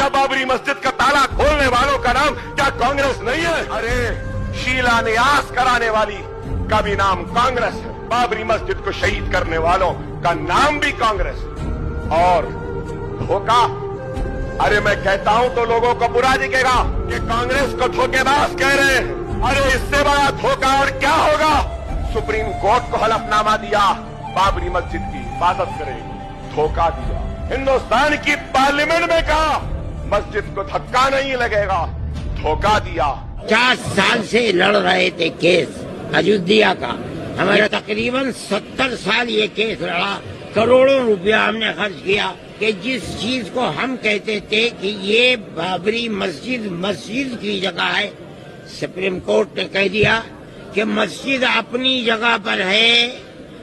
क्या बाबरी मस्जिद का ताला खोलने वालों का नाम क्या कांग्रेस नहीं है? अरे शिलान्यास कराने वाली का भी नाम कांग्रेस है, बाबरी मस्जिद को शहीद करने वालों का नाम भी कांग्रेस है। और धोखा, अरे मैं कहता हूं तो लोगों को बुरा दिखेगा कि कांग्रेस को धोखेबाज कह रहे हैं। अरे इससे बड़ा धोखा और क्या होगा? सुप्रीम कोर्ट को हलफनामा दिया, बाबरी मस्जिद की हिफाजत करेगी, धोखा दिया। हिंदुस्तान की पार्लियामेंट में कहा मस्जिद को धक्का नहीं लगेगा, धोखा दिया। 50 साल से लड़ रहे थे केस अयोध्या का, हमारा तकरीबन 70 साल ये केस लड़ा, करोड़ों रुपया हमने खर्च किया कि जिस चीज को हम कहते थे कि ये बाबरी मस्जिद की जगह है, सुप्रीम कोर्ट ने कह दिया कि मस्जिद अपनी जगह पर है,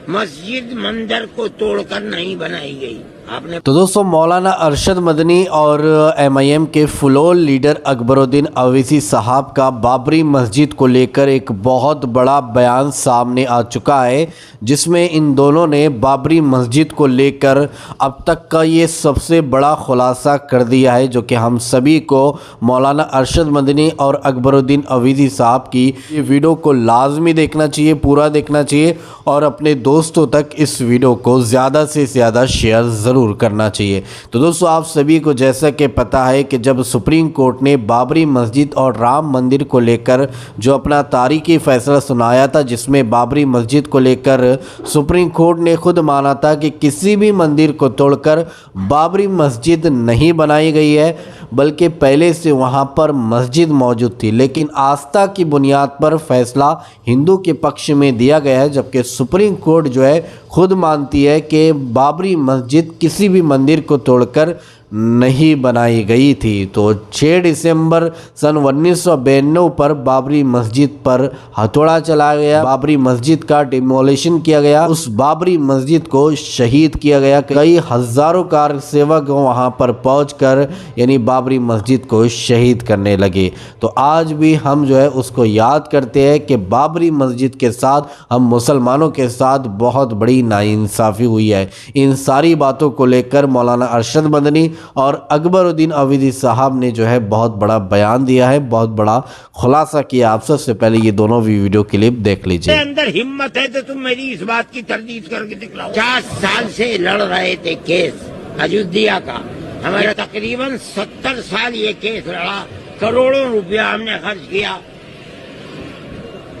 मस्जिद मंदिर को तोड़कर नहीं बनाई गई। आपने तो दोस्तों, मौलाना अरशद मदनी और MIM के फ्लोर लीडर अकबरुद्दीन अवैसी साहब का बाबरी मस्जिद को लेकर एक बहुत बड़ा बयान सामने आ चुका है, जिसमें इन दोनों ने बाबरी मस्जिद को लेकर अब तक का ये सबसे बड़ा खुलासा कर दिया है, जो कि हम सभी को मौलाना अरशद मदनी और अकबरुद्दीन अवैसी साहब की ये वीडियो को लाजमी देखना चाहिए, पूरा देखना चाहिए और अपने दोस्तों तक इस वीडियो को ज़्यादा से ज़्यादा शेयर ज़रूर करना चाहिए। तो दोस्तों, आप सभी को जैसा कि पता है कि जब सुप्रीम कोर्ट ने बाबरी मस्जिद और राम मंदिर को लेकर जो अपना तारीखी फैसला सुनाया था, जिसमें बाबरी मस्जिद को लेकर सुप्रीम कोर्ट ने खुद माना था कि किसी भी मंदिर को तोड़कर बाबरी मस्जिद नहीं बनाई गई है, बल्कि पहले से वहां पर मस्जिद मौजूद थी, लेकिन आस्था की बुनियाद पर फैसला हिंदू के पक्ष में दिया गया है, जबकि सुप्रीम कोर्ट जो है खुद मानती है कि बाबरी मस्जिद किसी भी मंदिर को तोड़कर नहीं बनाई गई थी। तो 6 दिसंबर सन 1992 पर बाबरी मस्जिद पर हथौड़ा चलाया गया, बाबरी मस्जिद का डिमोलिशन किया गया, उस बाबरी मस्जिद को शहीद किया गया। कई हजारों कार सेवक वहां पर पहुंचकर यानी बाबरी मस्जिद को शहीद करने लगे। तो आज भी हम जो है उसको याद करते हैं कि बाबरी मस्जिद के साथ हम मुसलमानों के साथ बहुत बड़ी नाइंसाफ़ी हुई है। इन सारी बातों को लेकर मौलाना अरशद मदनी और अकबरुद्दीन अवैसी साहब ने जो है बहुत बड़ा बयान दिया है, बहुत बड़ा खुलासा किया। आप सबसे पहले ये दोनों वीडियो क्लिप देख लीजिए। अंदर हिम्मत है तो तुम मेरी इस बात की तरदीद करके दिखलाओ। 50 साल से लड़ रहे थे केस अयोध्या का, हमारा तकरीबन 70 साल ये केस लड़ा, करोड़ों रुपया हमने खर्च किया।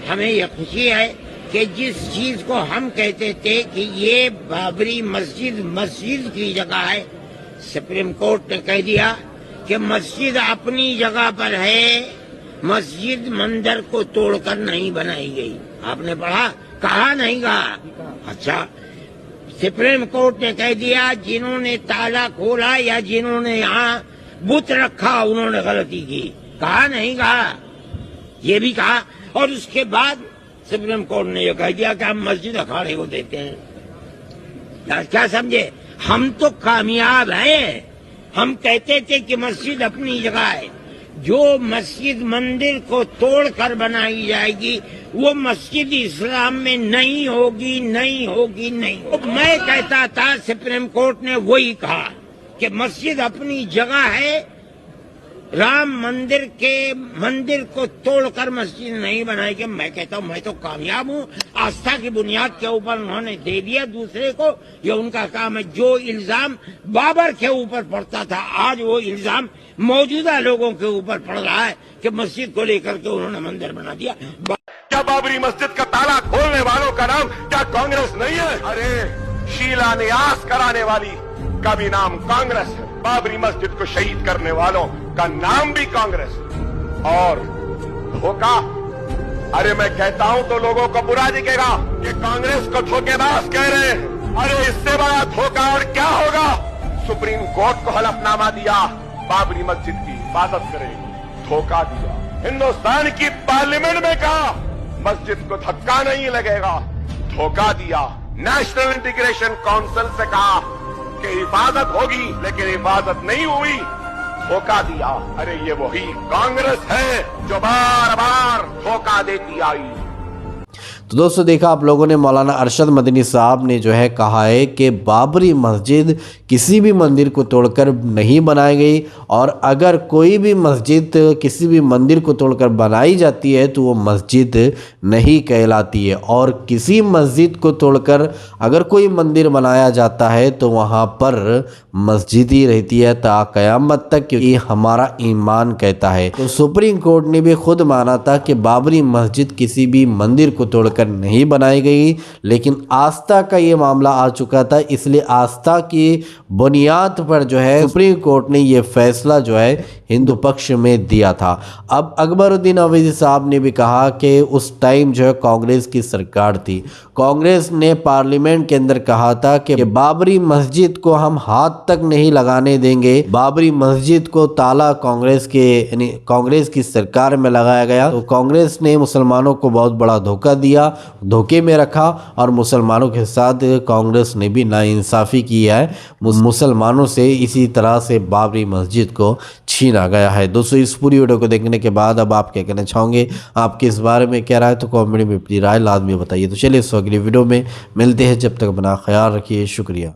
हमें ये खुशी है कि जिस चीज को हम कहते थे कि ये बाबरी मस्जिद की जगह है, सुप्रीम कोर्ट ने कह दिया कि मस्जिद अपनी जगह पर है, मस्जिद मंदिर को तोड़कर नहीं बनाई गई। आपने पढ़ा? कहा नहीं कहा? अच्छा, सुप्रीम कोर्ट ने कह दिया जिन्होंने ताला खोला या जिन्होंने यहाँ बुत रखा उन्होंने गलती की। कहा नहीं कहा? ये भी कहा। और उसके बाद सुप्रीम कोर्ट ने यह कह दिया कि हम मस्जिद अखाड़े को देते हैं। क्या समझे? हम तो कामयाब हैं। हम कहते थे कि मस्जिद अपनी जगह है, जो मस्जिद मंदिर को तोड़कर बनाई जाएगी वो मस्जिद इस्लाम में नहीं होगी। मैं कहता था, सुप्रीम कोर्ट ने वही कहा कि मस्जिद अपनी जगह है, राम मंदिर को तोड़कर मस्जिद नहीं बनाएगी। मैं कहता हूँ मैं तो कामयाब हूँ। आस्था की बुनियाद के ऊपर उन्होंने दे दिया दूसरे को, ये उनका काम है। जो इल्जाम बाबर के ऊपर पड़ता था, आज वो इल्जाम मौजूदा लोगों के ऊपर पड़ रहा है कि मस्जिद को लेकर के उन्होंने मंदिर बना दिया। क्या बाबरी मस्जिद का ताला खोलने वालों का नाम क्या कांग्रेस नहीं है? अरे शिलान्यास कराने वाली का भी नाम कांग्रेस है, बाबरी मस्जिद को शहीद करने वालों का नाम भी कांग्रेस है। और धोखा, अरे मैं कहता हूं तो लोगों को बुरा दिखेगा कि कांग्रेस को धोखेबाज कह रहे हैं। अरे इससे बड़ा धोखा और क्या होगा? सुप्रीम कोर्ट को हलफनामा दिया, बाबरी मस्जिद की हिफाजत करेगी, धोखा दिया। हिंदुस्तान की पार्लियामेंट में कहा मस्जिद को धक्का नहीं लगेगा, धोखा दिया। नेशनल इंटीग्रेशन काउंसिल से कहा कि हिफाजत होगी, लेकिन हिफाजत नहीं हुई, धोखा दिया। अरे ये वही कांग्रेस है जो बार बार धोखा देती आई। تو دوستو دیکھا آپ لوگوں نے مولانا ارشد مدنی صاحب نے جو ہے کہا ہے کہ بابری مسجد کسی بھی مندر کو توڑ کر نہیں بنائی گئی، اور اگر کوئی بھی مسجد کسی بھی مندر کو توڑ کر بنائی جاتی ہے تو وہ مسجد نہیں کہلاتی ہے، اور کسی مسجد کو توڑ کر اگر کوئی مندر بنایا جاتا ہے تو وہاں پر مسجد ہی رہتی ہے تا قیامت تک، کیونکہ یہ ہمارا ایمان کہتا ہے۔ تو سپریم کورٹ نے بھی خود مانا تھا کہ بابری مسجد کسی بھی مندر کو توڑ کر نہیں بنائی گئی، لیکن آستھا کا یہ معاملہ آ چکا تھا، اس لیے آستھا کی بنیاد پر جو ہے سپریم کورٹ نے یہ فیصلہ جو ہے ہندو پکش میں دیا تھا۔ اب اکبر الدین اویسی صاحب نے بھی کہا کہ اس ٹائم جو ہے کانگریس کی سرکار تھی، کانگریس نے پارلیمنٹ کے اندر کہا تھا کہ بابری مسجد کو ہم ہاتھ تک نہیں لگانے دیں گے، بابری مسجد کو تالا کانگریس کی سرکار میں لگایا گیا، تو کانگریس نے مسلمانوں کو بہت بڑا دھوکہ دیا، دھوکے میں رکھا، اور مسلمانوں کے ساتھ کانگریس نے بھی ناانصافی کی ہے، مسلمانوں سے اسی طرح سے بابری مسجد کو چھینا گیا ہے۔ دوستو اس پوری ویڈیو کو دیکھنے کے بعد اب آپ کیا کہنا چاہوں گے، آپ کے اس بارے میں کیا رائے، تو کامنٹ میں اپنی رائے لازمی بتائیے۔ تو چلیے اس اگلی ویڈیو میں ملتے ہیں، جب تک اپنا خیال رکھیے، شکریہ۔